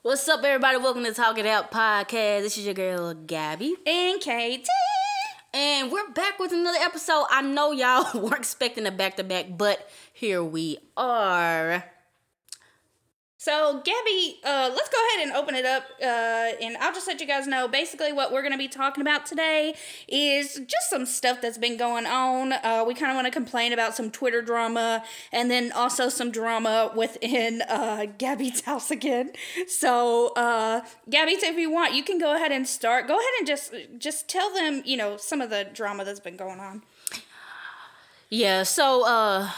What's up, everybody? Welcome to Talk It Out Podcast. This is your girl, Gabby. And KT. And we're back with another episode. I know y'all weren't expecting a back-to-back, but here we are. So, Gabby, let's go ahead and open it up, and I'll just let you guys know. Basically, what we're going to be talking about today is just some stuff that's been going on. We kind of want to complain about some Twitter drama, and then also some drama within Gabby's house again. So, Gabby, if you want, you can go ahead and start. Go ahead and just tell them, some of the drama that's been going on. Yeah, so,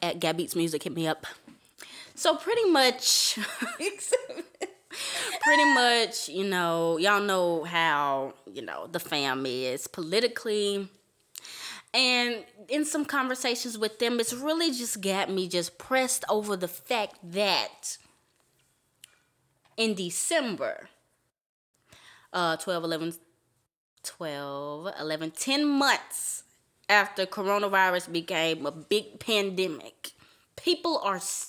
at Gabby's Music, hit me up. So pretty much, y'all know how, the fam is politically. And in some conversations with them, it's really just got me just pressed over the fact that in December, 10 months after coronavirus became a big pandemic, people are still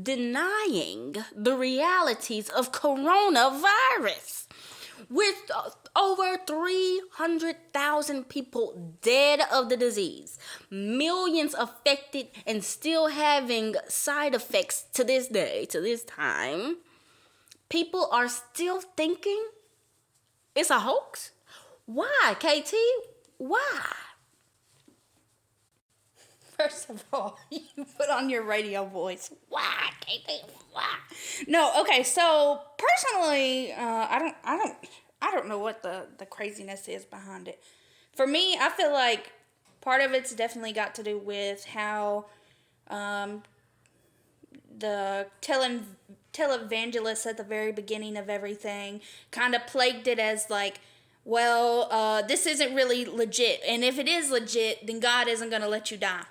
denying the realities of coronavirus. With over 300,000 people dead of the disease, millions affected and still having side effects to this day, to this time, people are still thinking it's a hoax? Why, KT? Why? First of all, you put on your radio voice. Why, KT? Why? No, okay. So personally, I don't know what the craziness is behind it. For me, I feel like part of it's definitely got to do with how the televangelists at the very beginning of everything kind of plagued it as like, well, this isn't really legit, and if it is legit, then God isn't going to let you die.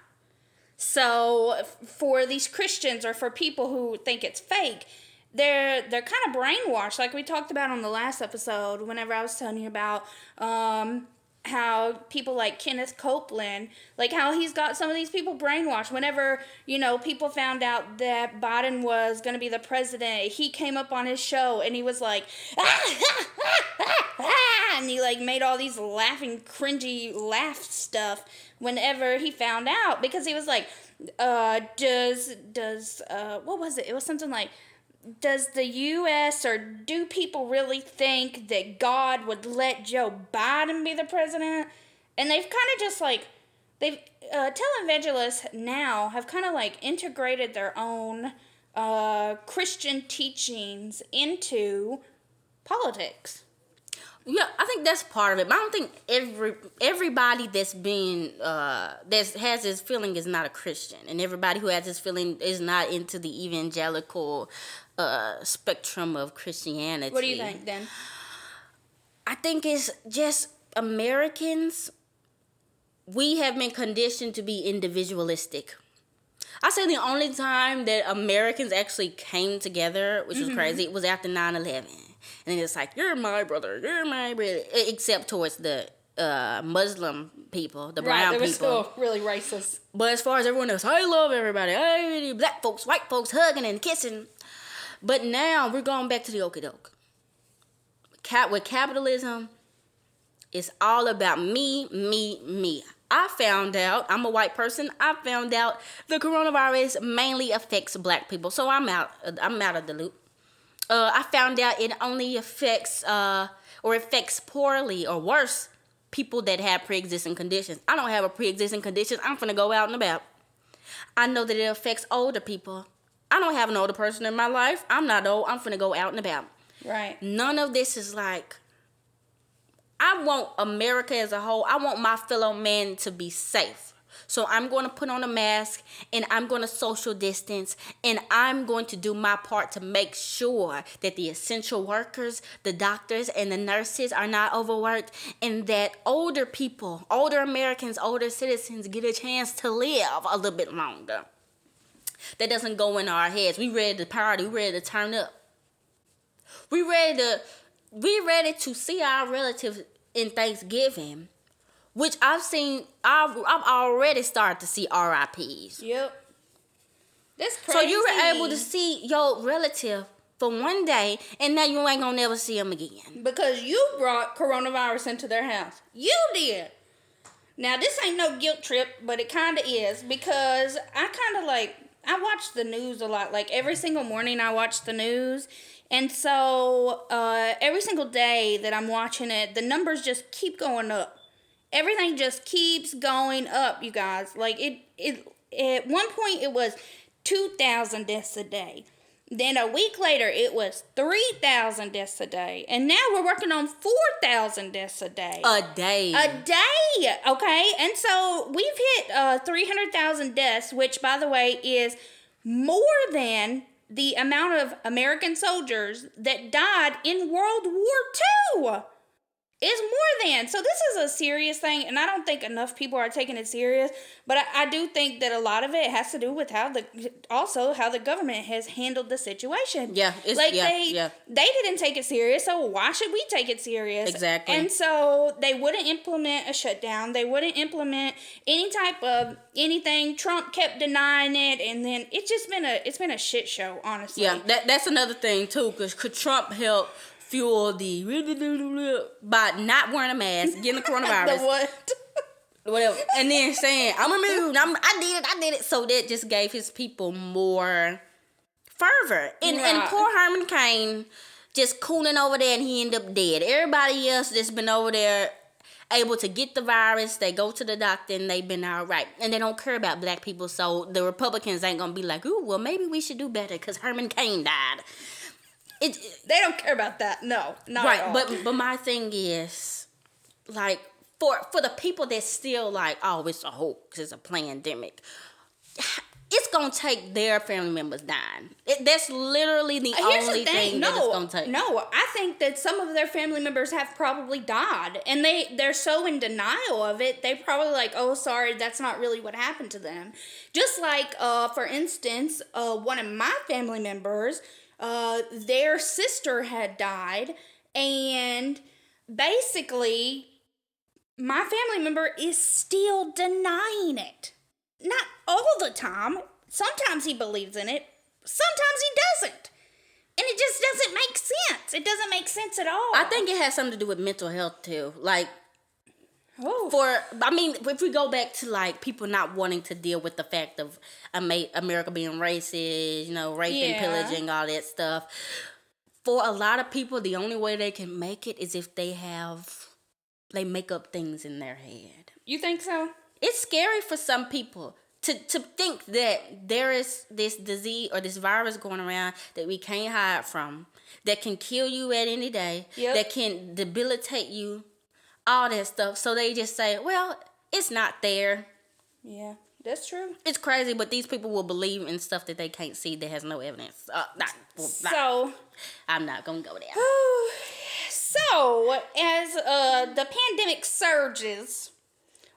So for these Christians or for people who think it's fake, they're kind of brainwashed, like we talked about on the last episode whenever I was telling you about how people like Kenneth Copeland, like how he's got some of these people brainwashed. Whenever, people found out that Biden was going to be the president, he came up on his show and he was like, and he like made all these laughing, cringy laugh stuff whenever he found out, because he was like, what was it? It was something like, does the U.S. or do people really think that God would let Joe Biden be the president? And they've kind of just like, televangelists now have kind of like integrated their own Christian teachings into politics. Yeah, I think that's part of it. But I don't think everybody that's been that has this feeling is not a Christian, and everybody who has this feeling is not into the evangelical spectrum of Christianity. What do you think, then? I think it's just Americans. We have been conditioned to be individualistic. I say the only time that Americans actually came together, which was crazy, it was after 9/11. And it's like, you're my brother, except towards the Muslim people, the brown people. Right, they were still really racist. But as far as everyone else, I love everybody. Black folks, white folks, hugging and kissing. But now we're going back to the okie doke. With capitalism, it's all about me, me, me. I found out, I'm a white person, I found out the coronavirus mainly affects black people. So I'm out of the loop. I found out it only affects poorly or worse people that have pre-existing conditions. I don't have a pre-existing condition. I'm finna go out and about. I know that it affects older people. I don't have an older person in my life. I'm not old. I'm finna go out and about. Right. None of this is like, I want America as a whole, I want my fellow man to be safe. So I'm going to put on a mask and I'm going to social distance and I'm going to do my part to make sure that the essential workers, the doctors and the nurses are not overworked, and that older people, older Americans, older citizens get a chance to live a little bit longer. That doesn't go in our heads. We ready to party. We ready to turn up. We ready to see our relatives in Thanksgiving, which I've already started to see RIPs. Yep. That's crazy. So you were able to see your relative for one day, and now you ain't gonna never see them again. Because you brought coronavirus into their house. You did. Now, this ain't no guilt trip, but it kind of is, because I watch the news a lot. Like, every single morning I watch the news, and so every single day that I'm watching it, the numbers just keep going up. Everything just keeps going up, you guys. Like, it at one point it was 2,000 deaths a day. Then a week later, it was 3,000 deaths a day. And now we're working on 4,000 deaths a day. A day. Okay? And so we've hit 300,000 deaths, which, by the way, is more than the amount of American soldiers that died in World War II. It's more than. So this is a serious thing, and I don't think enough people are taking it serious. But I do think that a lot of it has to do with how the government has handled the situation. Yeah, they didn't take it serious, so why should we take it serious? Exactly. And so they wouldn't implement a shutdown. They wouldn't implement any type of anything. Trump kept denying it, and then it's been a shit show, honestly. Yeah, that's another thing too, because could Trump help fuel the by not wearing a mask, getting the coronavirus, the what? Whatever, and then saying I'm immune, I did it, so that just gave his people more fervor. And poor Herman Cain just cooling over there, and he ended up dead. Everybody else that's been over there able to get the virus, they go to the doctor and they've been all right, and they don't care about black people. So the Republicans ain't gonna be like, ooh, well maybe we should do better because Herman Cain died. They don't care about that. No, not right. at all. But my thing is, like, for the people that still like, oh, it's a hoax, it's a pandemic. It's gonna take their family members dying. That's literally the only thing that it's gonna take. No, I think that some of their family members have probably died, and they're so in denial of it. They probably like, oh, sorry, that's not really what happened to them. Just like, for instance, one of my family members. Their sister had died, and basically my family member is still denying it. Not all the time. Sometimes he believes in it. Sometimes he doesn't. And it just doesn't make sense. It doesn't make sense at all. I think it has something to do with mental health too. Like, oh. If we go back to like people not wanting to deal with the fact of America being racist, raping, pillaging, all that stuff. For a lot of people, the only way they can make it is if they make up things in their head. You think so? It's scary for some people to think that there is this disease or this virus going around that we can't hide from, that can kill you at any day, that can debilitate you. All that stuff. So they just say, well, it's not there. Yeah, that's true. It's crazy, but these people will believe in stuff that they can't see that has no evidence. I'm not going to go there. So, as the pandemic surges,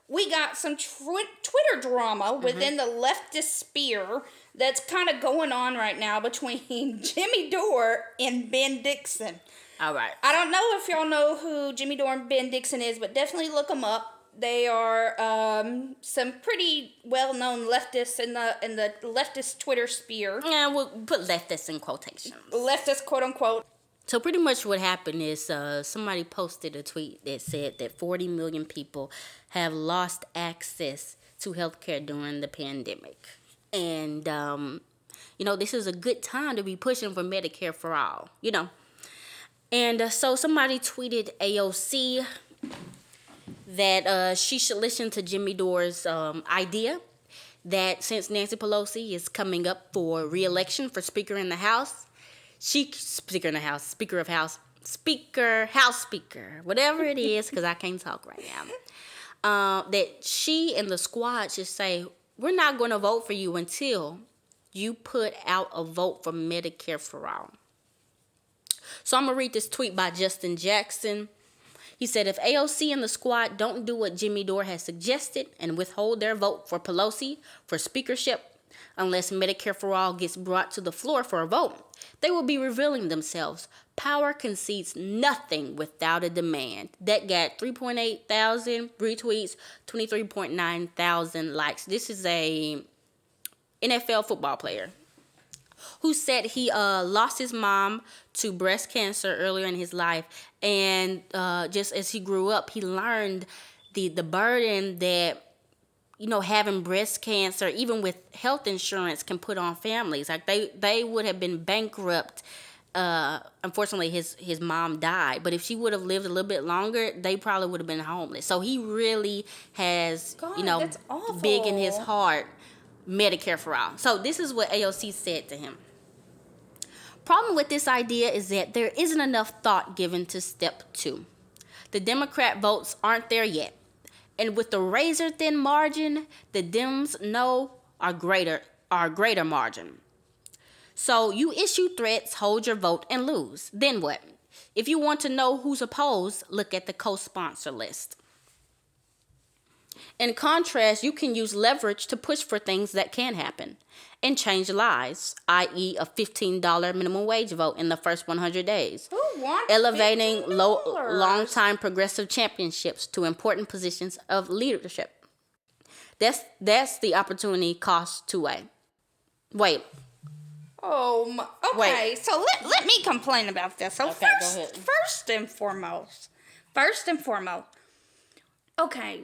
we got some Twitter drama within the leftist sphere that's kind of going on right now between Jimmy Dore and Ben Dixon. All right. I don't know if y'all know who Jimmy Dore and Ben Dixon is, but definitely look them up. They are some pretty well-known leftists in the leftist Twitter sphere. Yeah, we'll put leftists in quotations. Leftist, quote-unquote. So pretty much what happened is somebody posted a tweet that said that 40 million people have lost access to healthcare during the pandemic. And, this is a good time to be pushing for Medicare for all, And so somebody tweeted AOC that she should listen to Jimmy Dore's idea that since Nancy Pelosi is coming up for re-election for Speaker of House, whatever it is, because I can't talk right now, that she and the squad should say, we're not going to vote for you until you put out a vote for Medicare for all. So I'm going to read this tweet by Justin Jackson. He said, if AOC and the squad don't do what Jimmy Dore has suggested and withhold their vote for Pelosi for speakership, unless Medicare for all gets brought to the floor for a vote, they will be revealing themselves. Power concedes nothing without a demand. That got 3.8 thousand retweets, 23.9 thousand likes. This is a NFL football player. who said he lost his mom to breast cancer earlier in his life, and just as he grew up, he learned the burden that having breast cancer, even with health insurance, can put on families. Like they would have been bankrupt. Unfortunately, his mom died, but if she would have lived a little bit longer, they probably would have been homeless. So he really has, that's awful. big in his heart, Medicare for all. So this is what AOC said to him. Problem with this idea is that there isn't enough thought given to step 2. The Democrat votes aren't there yet. And with the razor-thin margin, the Dems know are greater margin. So you issue threats, hold your vote, and lose. Then what? If you want to know who's opposed, look at the co-sponsor list. In contrast, you can use leverage to push for things that can happen and change lives, i.e. a $15 minimum wage vote in the first 100 days. Who wants elevating $15? long-time progressive championships to important positions of leadership. That's the opportunity cost two-way. Wait. Okay, wait. So let me complain about this. So okay, go ahead. First and foremost, okay,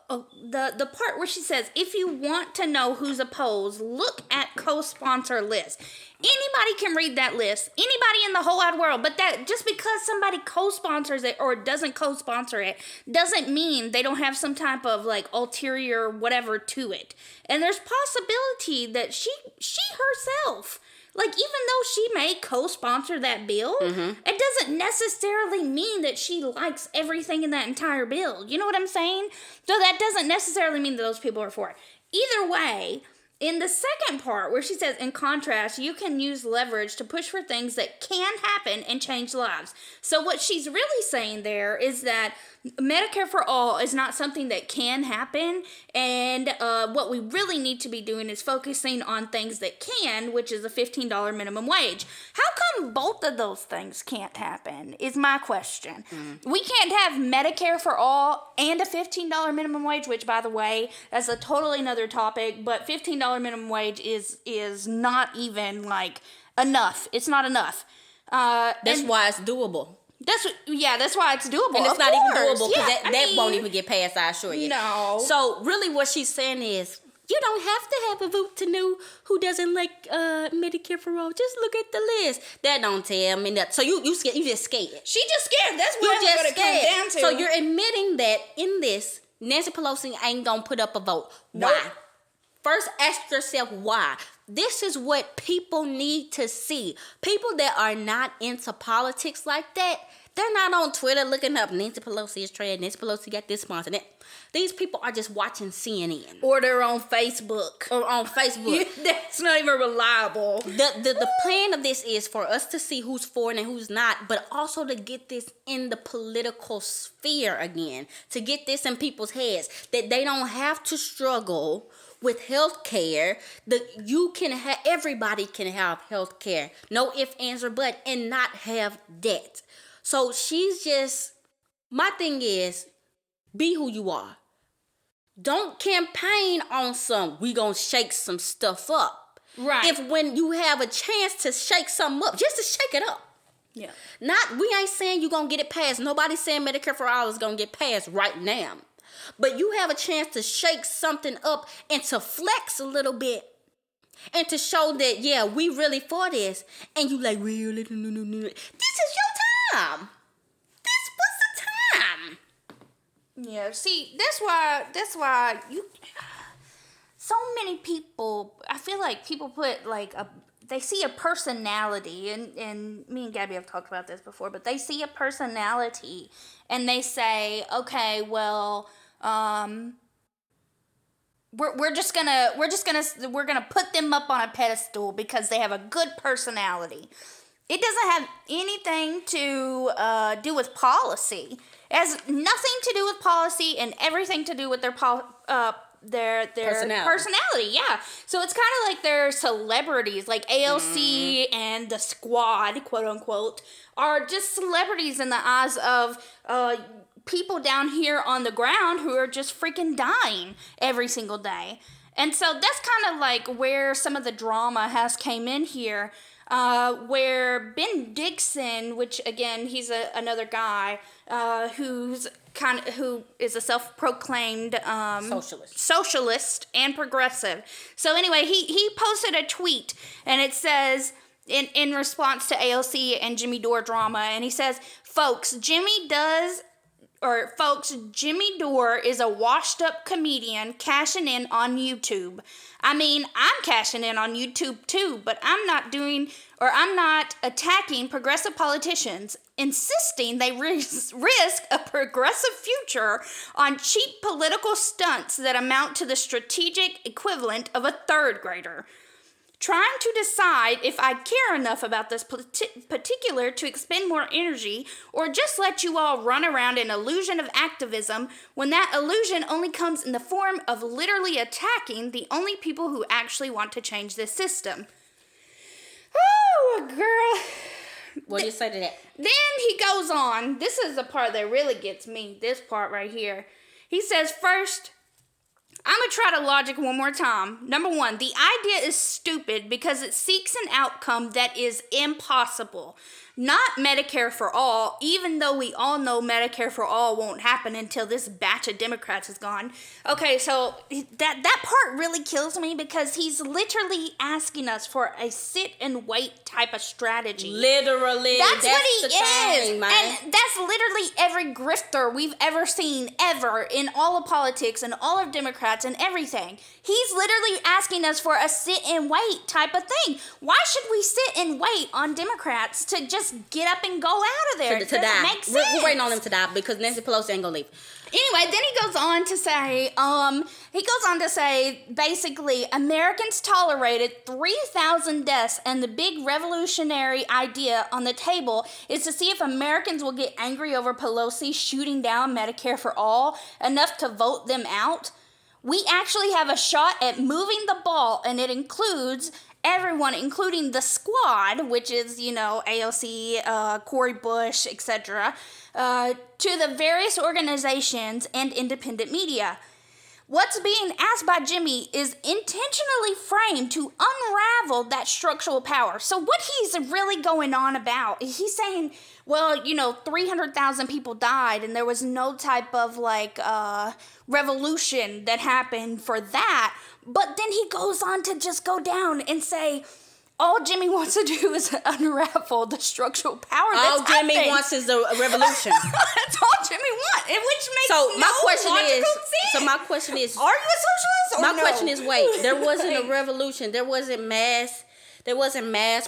the part where she says, if you want to know who's opposed, look at co-sponsor list. Anybody can read that list. Anybody in the whole wide world. But that just because somebody co-sponsors it or doesn't co-sponsor it doesn't mean they don't have some type of like ulterior whatever to it. And there's possibility that she herself, like, even though she may co-sponsor that bill, it doesn't necessarily mean that she likes everything in that entire bill. You know what I'm saying? So that doesn't necessarily mean that those people are for it. Either way, in the second part where she says, in contrast, you can use leverage to push for things that can happen and change lives. So what she's really saying there is that Medicare for all is not something that can happen, and what we really need to be doing is focusing on things that can, which is a $15 minimum wage. How come both of those things can't happen is my question. We can't have Medicare for all and a $15 minimum wage, which, by the way, that's a totally another topic, but $15 minimum wage is not even, like, enough. It's not enough. That's why it's doable. That's why it's doable. And it's not even doable because that won't even get passed, I assure you. No. So really what she's saying is, you don't have to have a vote to know who doesn't like Medicare for all. Just look at the list. That don't tell me nothing. So you scared. You just scared. She just scared. That's what it comes down to. So you're admitting that in this, Nancy Pelosi ain't gonna put up a vote. Nope. Why? First, ask yourself why. This is what people need to see. People that are not into politics like that, they're not on Twitter looking up Nancy Pelosi is trash, Nancy Pelosi got this sponsor. These people are just watching CNN. Or they're on Facebook. That's not even reliable. The plan of this is for us to see who's for and who's not, but also to get this in the political sphere again. To get this in people's heads. That they don't have to struggle with health care. Everybody can have health care. No ifs, ands, or buts, and not have debt. So my thing is, be who you are. Don't campaign on we gonna shake some stuff up. Right. If when you have a chance to shake something up, just to shake it up. Yeah. We ain't saying you gonna get it passed. Nobody's saying Medicare for all is gonna get passed right now. But you have a chance to shake something up and to flex a little bit. And to show that, yeah, we really for this. And you like, really? No. This is your time. This was the time. Yeah, see, that's why so many people, I feel like people put like they see a personality, and me and Gabby have talked about this before, but they see a personality and they say, okay, well, we're gonna put them up on a pedestal because they have a good personality. It doesn't have anything to do with policy. It has nothing to do with policy and everything to do with their personality. Yeah. So it's kind of like their celebrities, like AOC and the squad, quote unquote, are just celebrities in the eyes of people down here on the ground who are just freaking dying every single day. And so that's kind of like where some of the drama has came in here, where Ben Dixon, which again he's another guy who is a self-proclaimed socialist and progressive. So anyway, he posted a tweet, and it says in response to AOC and Jimmy Dore drama, and he says, Folks, Jimmy Dore is a washed-up comedian cashing in on YouTube. I mean, I'm cashing in on YouTube too, but I'm not attacking progressive politicians, insisting they risk a progressive future on cheap political stunts that amount to the strategic equivalent of a third grader. Trying to decide if I care enough about this particular to expend more energy, or just let you all run around an illusion of activism when that illusion only comes in the form of literally attacking the only people who actually want to change this system. Oh, girl. What do you say to that? Then he goes on. This is the part that really gets me. This part right here. He says, first, I'm going to try to logic one more time. Number one, the idea is stupid because it seeks an outcome that is impossible. Not Medicare for all, even though we all know Medicare for all won't happen until this batch of Democrats is gone. Okay, so that part really kills me because he's literally asking us for a sit and wait type of strategy. Literally. That's what he is. Thing, man. And that's literally every grifter we've ever seen ever in all of politics and all of Democrats and everything. He's literally asking us for a sit and wait type of thing. Why should we sit and wait on Democrats to just get up and go out of there? To die. Make sense. We're waiting on them to die because Nancy Pelosi ain't gonna leave. Anyway, then he goes on to say, basically, Americans tolerated 3,000 deaths, and the big revolutionary idea on the table is to see if Americans will get angry over Pelosi shooting down Medicare for all enough to vote them out. We actually have a shot at moving the ball, and it includes everyone, including the squad, which is, AOC, Cori Bush, etc., to the various organizations and independent media. What's being asked by Jimmy is intentionally framed to unravel that structural power. So what he's really going on about is he's saying, 300,000 people died and there was no type of revolution that happened for that. But then he goes on to just go down and say, all Jimmy wants to do is unravel the structural power that's happening. All Jimmy wants is a revolution. That's all Jimmy wants, which makes no logical sense. So my question is, are you a socialist or my question is, wait, there wasn't a revolution. There wasn't mass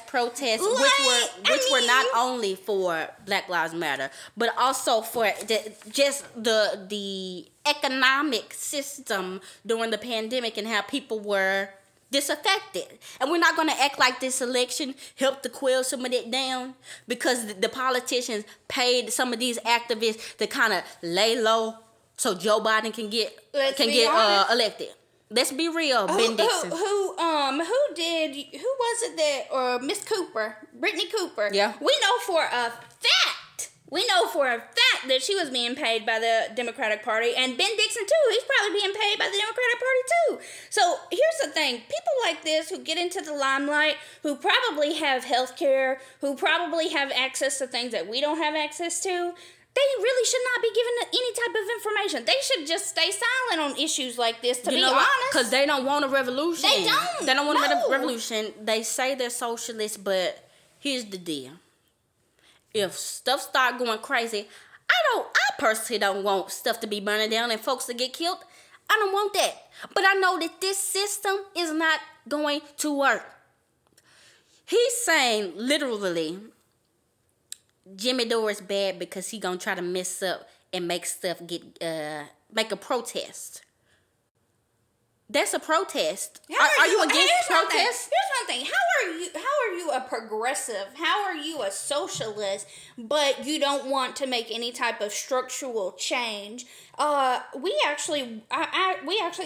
protests, which were not only for Black Lives Matter, but also for the economic system during the pandemic and how people were disaffected. And we're not going to act like this election helped to quell some of that down because the politicians paid some of these activists to kind of lay low so Joe Biden can get elected. Let's be real, Ben Dixon. Who was it that, or Miss Cooper, Brittany Cooper? Yeah. We know for a fact that she was being paid by the Democratic Party, and Ben Dixon too. He's probably being paid by the Democratic Party too. So here's the thing: people like this who get into the limelight, who probably have health care, who probably have access to things that we don't have access to, they really should not be given any type of information. They should just stay silent on issues like this, to be honest. Because they don't want a revolution. They don't want a revolution. They say they're socialists, but here's the deal. If stuff start going crazy, I personally don't want stuff to be burning down and folks to get killed. I don't want that. But I know that this system is not going to work. He's saying literally, Jimmy Dore is bad because he gonna try to mess up and make stuff make a protest. That's a protest. Are you against protests? Here's one thing. How are you a progressive? How are you a socialist? But you don't want to make any type of structural change. We actually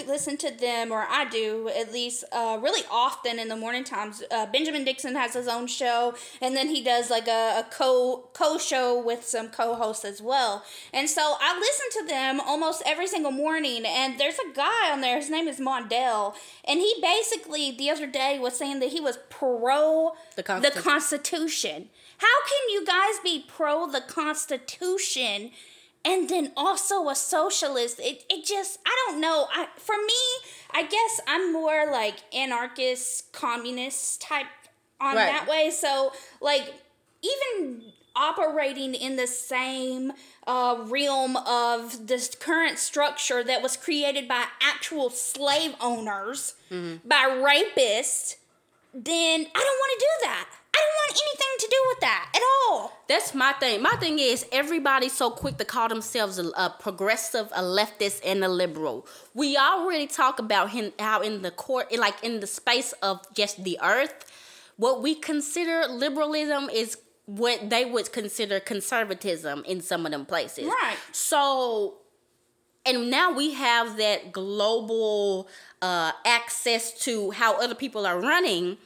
listen to them, or I do at least, really often in the morning times. Benjamin Dixon has his own show, and then he does like a co-show with some co-hosts as well. And so I listen to them almost every single morning. And there's a guy on there. His name is Mondale, and he basically the other day was saying that he was pro the Constitution. How can you guys be pro the Constitution and then also a socialist? It just, I don't know. For me, I guess I'm more like anarchist, communist type on that way. So, like, even operating in the same realm of this current structure that was created by actual slave owners, by rapists, then I don't want to do that. I don't want anything to do with that at all. That's my thing. My thing is everybody's so quick to call themselves a progressive, a leftist, and a liberal. We already talk about how in the court, like in the space of just the earth, what we consider liberalism is what they would consider conservatism in some of them places. Right. So, and now we have that global access to how other people are running.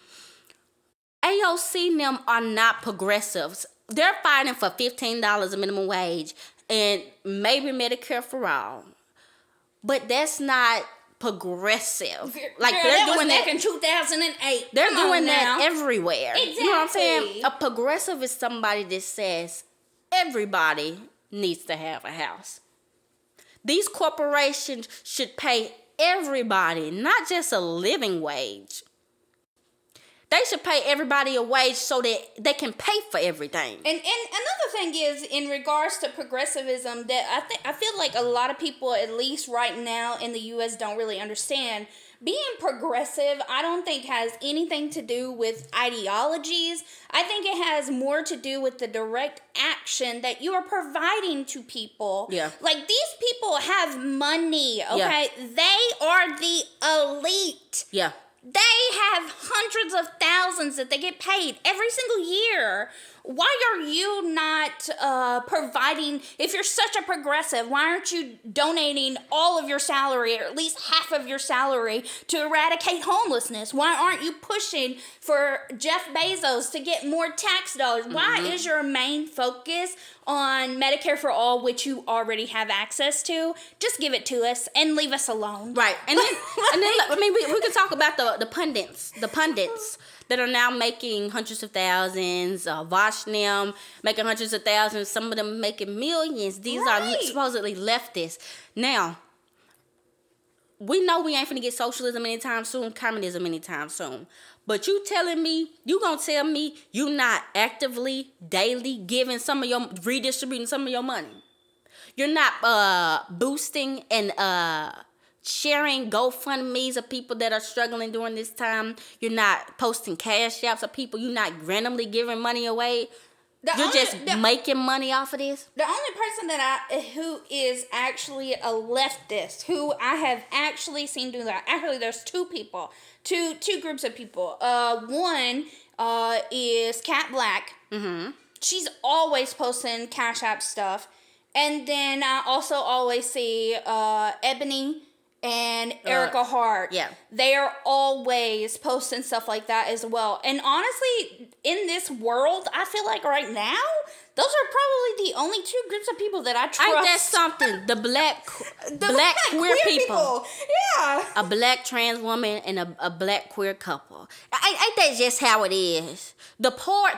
AOC and them are not progressives. They're fighting for $15 a minimum wage and maybe Medicare for all. But that's not progressive. Like, girl, they're that doing was that back in 2008. They're doing that everywhere. Exactly. You know what I'm saying? A progressive is somebody that says everybody needs to have a house. These corporations should pay everybody, not just a living wage. They should pay everybody a wage so that they can pay for everything. And another thing is, in regards to progressivism, that I feel like a lot of people, at least right now in the U.S., don't really understand. Being progressive, I don't think has anything to do with ideologies. I think it has more to do with the direct action that you are providing to people. Yeah. Like, these people have money, okay? Yeah. They are the elite. Yeah. They have hundreds of thousands that they get paid every single year. Why are you not providing, if you're such a progressive, why aren't you donating all of your salary, or at least half of your salary, to eradicate homelessness? Why aren't you pushing for Jeff Bezos to get more tax dollars? Why is your main focus on Medicare for all, which you already have access to? Just give it to us and leave us alone. Right. And then I mean, we can talk about the pundits that are now making hundreds of thousands, watching them making hundreds of thousands, some of them making millions. These are supposedly leftists. Now, we know we ain't finna get socialism anytime soon, communism anytime soon. But you gonna tell me you not actively, daily redistributing some of your money. You're not boosting and sharing GoFundMes of people that are struggling during this time. You're not posting cash apps of people. You're not randomly giving money away. You're just making money off of this. The only person who is actually a leftist, who I have actually seen do that. Actually, there's two groups of people. One is Cat Black. Mm-hmm. She's always posting cash app stuff. And then I also always see Ebony and Erica Hart. Yeah. They are always posting stuff like that as well. And honestly, in this world, I feel like right now, those are probably the only two groups of people that I trust. Ain't that something? The black queer people. Yeah. A black trans woman and a black queer couple. Ain't that just how it is? The poor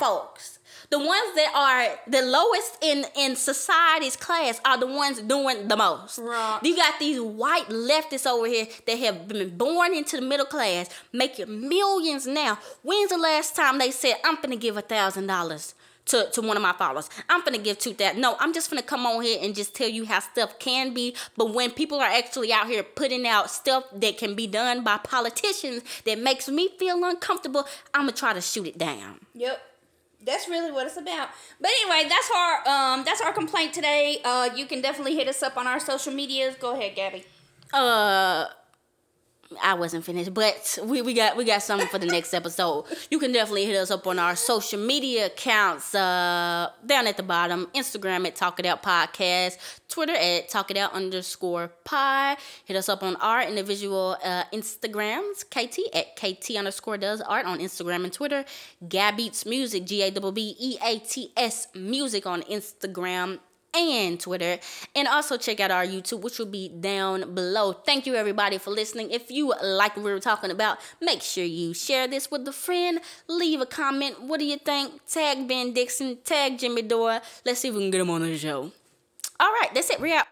folks. The ones that are the lowest in society's class are the ones doing the most. Right. You got these white leftists over here that have been born into the middle class, making millions now. When's the last time they said, I'm finna give $1,000 to one of my followers? I'm finna give $2,000. No, I'm just finna come on here and just tell you how stuff can be. But when people are actually out here putting out stuff that can be done by politicians that makes me feel uncomfortable, I'm gonna try to shoot it down. Yep. That's really what it's about. But anyway, that's our complaint today. You can definitely hit us up on our social medias. Go ahead, Gabby. I wasn't finished, but we got something for the next episode. You can definitely hit us up on our social media accounts down at the bottom. Instagram at Talk It Out Podcast. Twitter at Talk It Out _pod. Hit us up on our individual Instagrams. KT at KT _does art on Instagram and Twitter. Gabbeats Music, GABBEATS Music on Instagram and Twitter. And also check out our YouTube, which will be down below. Thank you everybody for listening. If you like what we were talking about, make sure you share this with a friend. Leave a comment. What do you think? Tag Ben Dixon, tag Jimmy Dore. Let's see if we can get him on the show. All right, that's it. We're out.